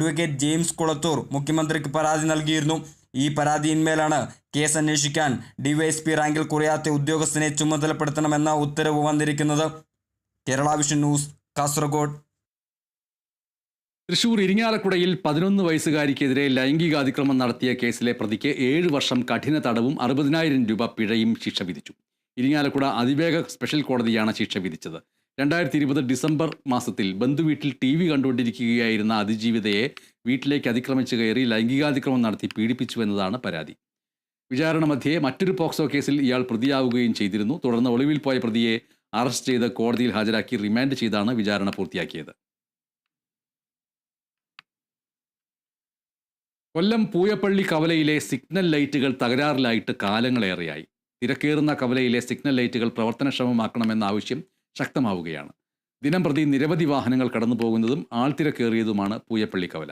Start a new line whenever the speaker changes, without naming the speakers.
Advocate James Kulathur മുഖ്യമന്ത്രിക്ക് പരാതി നൽകിയിരുന്നു. ഈ പരാതിയിന്മേലാണ് കേസ് അന്വേഷിക്കാൻ ഡിവൈഎസ്പി റാങ്കിൽ കുറയാത്ത ഉദ്യോഗസ്ഥനെ ചുമതലപ്പെടുത്തണമെന്ന ഉത്തരവ് വന്നിരിക്കുന്നത്. Kerala vision news, Kasaragod.
തൃശൂർ ഇരിങ്ങാലക്കുടയിൽ 11 വയസ്സുകാരിക്കെതിരെ ലൈംഗികാതിക്രമം നടത്തിയ കേസിലെ പ്രതിക്ക് 7 വർഷം കഠിന തടവും 60,000 രൂപ പിഴയും ശിക്ഷ വിധിച്ചു. ഇരിങ്ങാലക്കുട അതിവേഗ സ്പെഷ്യൽ കോടതിയാണ് ശിക്ഷ വിധിച്ചത്. 2020 ഡിസംബർ മാസത്തിൽ ബന്ധുവീട്ടിൽ TV കണ്ടുകൊണ്ടിരിക്കുകയായിരുന്ന അതിജീവിതയെ വീട്ടിലേക്ക് അതിക്രമിച്ചു കയറി ലൈംഗികാതിക്രമം നടത്തി പീഡിപ്പിച്ചുവെന്നതാണ് പരാതി. വിചാരണ മധ്യേ മറ്റൊരു പോക്സോ കേസിൽ ഇയാൾ പ്രതിയാവുകയും ചെയ്തിരുന്നു. തുടർന്ന് ഒളിവിൽ പോയ പ്രതിയെ അറസ്റ്റ് ചെയ്ത് കോടതിയിൽ ഹാജരാക്കി റിമാൻഡ് ചെയ്താണ് വിചാരണ പൂർത്തിയാക്കിയത്. കൊല്ലം പൂയപ്പള്ളി കവലയിലെ സിഗ്നൽ ലൈറ്റുകൾ തകരാറിലായിട്ട് കാലങ്ങളേറെയായി. തിരക്കേറുന്ന കവലയിലെ സിഗ്നൽ ലൈറ്റുകൾ പ്രവർത്തനക്ഷമമാക്കണമെന്ന ആവശ്യം ശക്തമാവുകയാണ്. ദിനംപ്രതി നിരവധി വാഹനങ്ങൾ കടന്നു പോകുന്നതും ആൾത്തിരക്കേറിയതുമാണ് പൂയപ്പള്ളി കവല.